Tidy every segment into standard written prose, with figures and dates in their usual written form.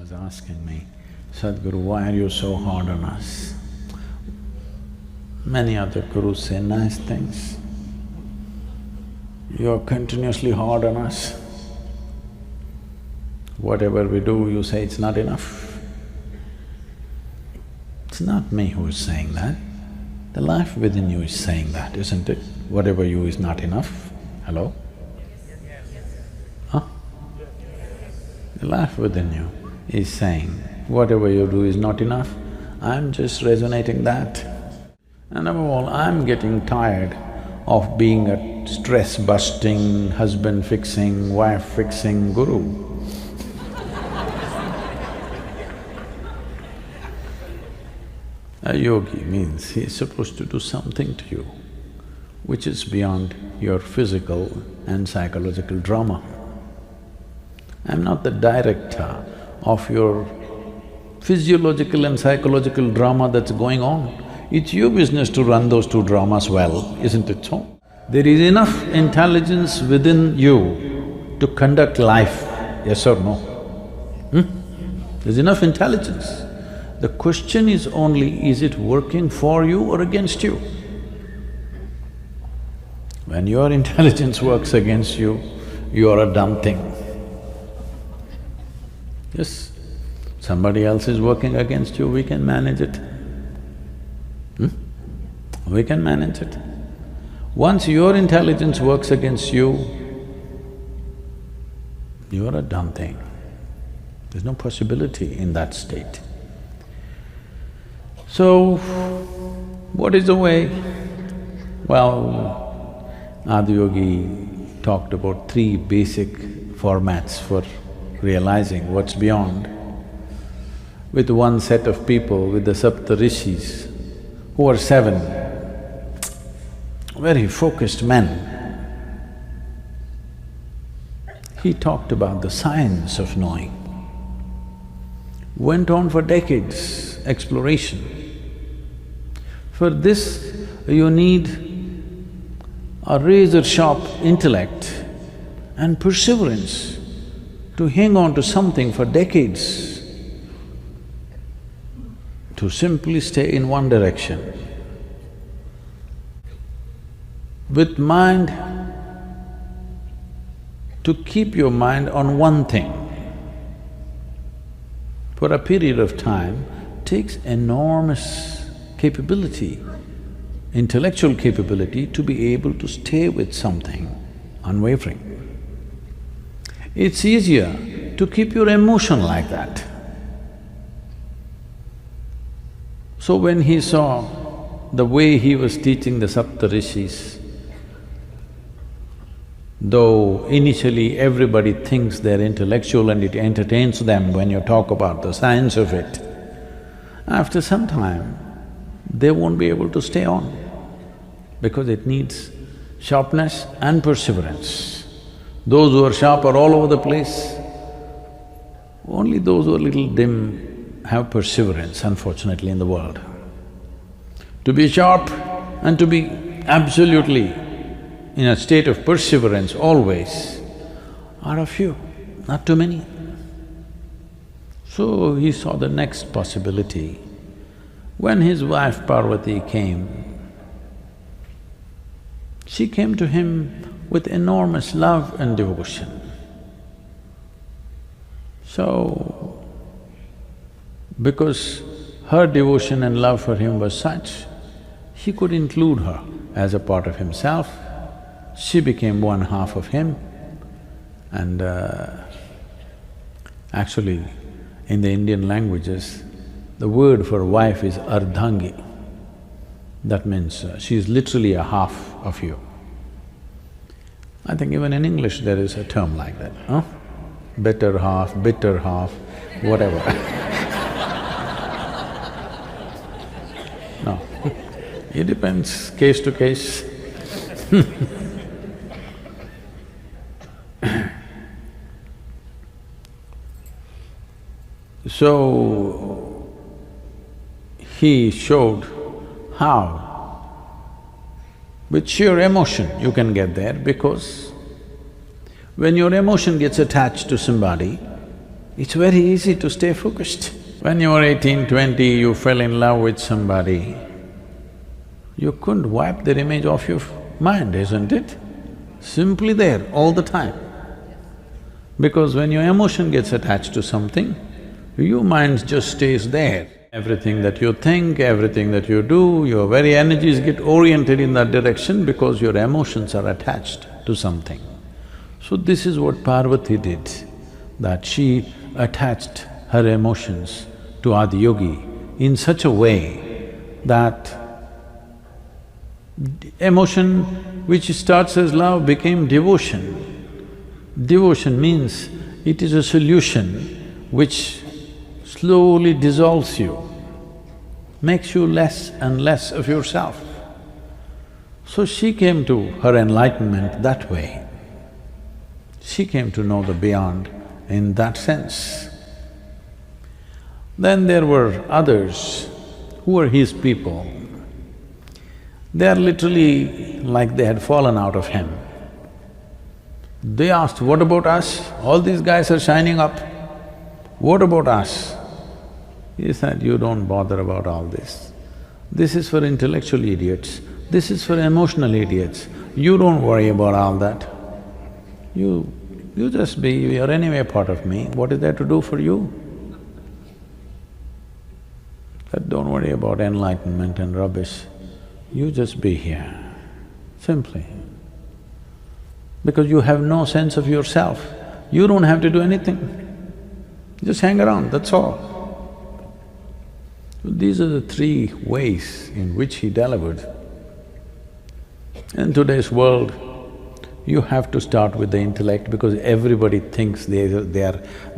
was asking me, Sadhguru, why are you so hard on us? Many other gurus say nice things. You're continuously hard on us. Whatever we do, you say it's not enough. It's not me who is saying that. The life within you is saying that, isn't it? Whatever you is not enough. Hello? Huh? The life within you is saying, whatever you do is not enough. I'm just resonating that. And above all, I'm getting tired of being a stress-busting, husband-fixing, wife-fixing guru. A yogi means he's supposed to do something to you which is beyond your physical and psychological drama. I'm not the director of your physiological and psychological drama that's going on. It's your business to run those two dramas well, isn't it so? There is enough intelligence within you to conduct life, yes or no? There's enough intelligence. The question is only, is it working for you or against you? When your intelligence works against you, you are a dumb thing. Yes, somebody else is working against you, we can manage it. We can manage it. Once your intelligence works against you, you are a dumb thing. There's no possibility in that state. So, what is the way? Well, Adiyogi talked about three basic formats for realizing what's beyond. With one set of people, with the Saptarishis, who are seven very focused men, he talked about the science of knowing. Went on for decades, exploration. For this, you need a razor-sharp intellect and perseverance to hang on to something for decades, to simply stay in one direction. With mind, to keep your mind on one thing for a period of time takes enormous capability, intellectual capability to be able to stay with something unwavering. It's easier to keep your emotion like that. So when he saw the way he was teaching the Saptarishis, though initially everybody thinks they're intellectual and it entertains them when you talk about the science of it, after some time, they won't be able to stay on because it needs sharpness and perseverance. Those who are sharp are all over the place. Only those who are little dim have perseverance, unfortunately, in the world. To be sharp and to be absolutely in a state of perseverance always are a few, not too many. So he saw the next possibility. When his wife Parvati came, she came to him with enormous love and devotion. So, because her devotion and love for him was such, he could include her as a part of himself. She became one half of him and actually, in the Indian languages, the word for wife is ardhangi. That means she is literally a half of you. I think even in English there is a term like that, huh? Better half, bitter half, whatever. No, it depends case to case. So, he showed how with sheer emotion you can get there, because when your emotion gets attached to somebody, it's very easy to stay focused. When you were 18, 20, you fell in love with somebody, you couldn't wipe their image off your mind, isn't it? Simply there all the time. Because when your emotion gets attached to something, your mind just stays there. Everything that you think, everything that you do, your very energies get oriented in that direction because your emotions are attached to something. So this is what Parvati did, that she attached her emotions to Adiyogi in such a way that emotion which starts as love became devotion. Devotion means it is a solution which slowly dissolves you, makes you less and less of yourself. So she came to her enlightenment that way. She came to know the beyond in that sense. Then there were others who were his people. They are literally like they had fallen out of him. They asked, what about us? All these guys are shining up. What about us? He said, you don't bother about all this. This is for intellectual idiots, this is for emotional idiots. You don't worry about all that. You just be, you're anyway part of me, what is there to do for you? But don't worry about enlightenment and rubbish, you just be here, simply. Because you have no sense of yourself, you don't have to do anything, just hang around, that's all. So these are the three ways in which he delivered. In today's world, you have to start with the intellect because everybody thinks they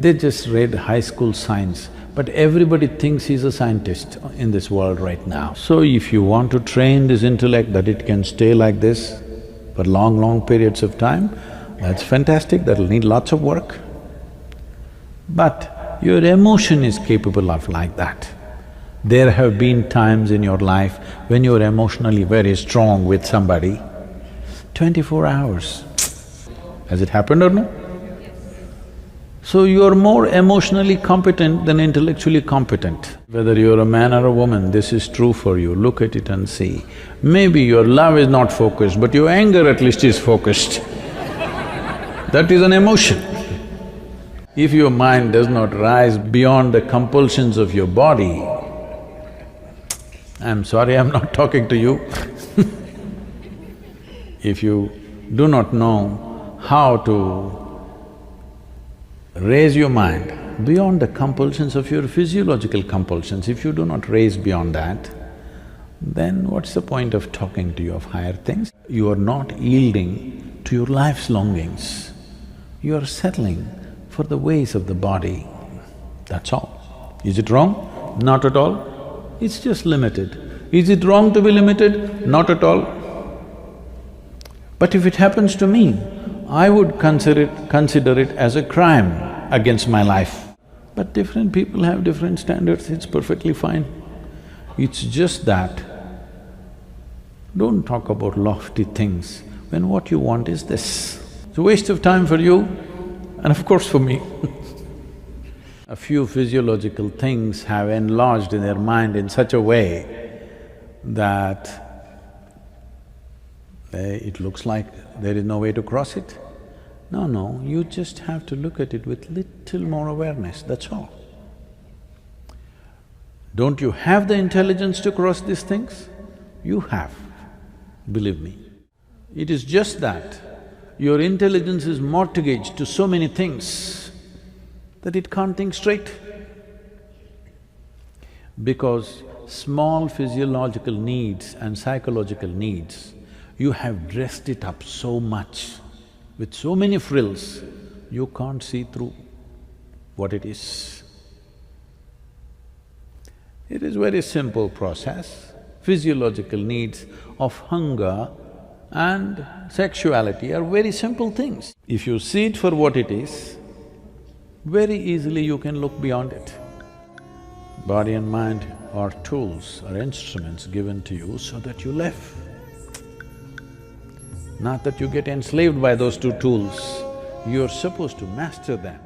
just read high school science, but everybody thinks he's a scientist in this world right now. So if you want to train this intellect that it can stay like this for long periods of time, that's fantastic, that'll need lots of work. But your emotion is capable of like that. There have been times in your life when you're emotionally very strong with somebody, 24 hours. Has it happened or no? So you're more emotionally competent than intellectually competent. Whether you're a man or a woman, this is true for you, look at it and see. Maybe your love is not focused, but your anger at least is focused. That is an emotion. If your mind does not rise beyond the compulsions of your body, I'm sorry, I'm not talking to you. If you do not know how to raise your mind beyond the compulsions of your physiological compulsions, if you do not raise beyond that, then what's the point of talking to you of higher things? You are not yielding to your life's longings, you are settling for the ways of the body, that's all. Is it wrong? Not at all. It's just limited. Is it wrong to be limited? Not at all. But if it happens to me, I would consider it as a crime against my life. But different people have different standards, it's perfectly fine. It's just that, don't talk about lofty things when what you want is this. It's a waste of time for you and of course for me. A few physiological things have enlarged in their mind in such a way that it looks like there is no way to cross it. No, you just have to look at it with little more awareness, that's all. Don't you have the intelligence to cross these things? You have, believe me. It is just that your intelligence is mortgaged to so many things that it can't think straight. Because small physiological needs and psychological needs, you have dressed it up so much, with so many frills, you can't see through what it is. It is very simple process. Physiological needs of hunger and sexuality are very simple things. If you see it for what it is, very easily you can look beyond it. Body and mind are tools, are instruments given to you so that you live. Not that you get enslaved by those two tools, you're supposed to master them.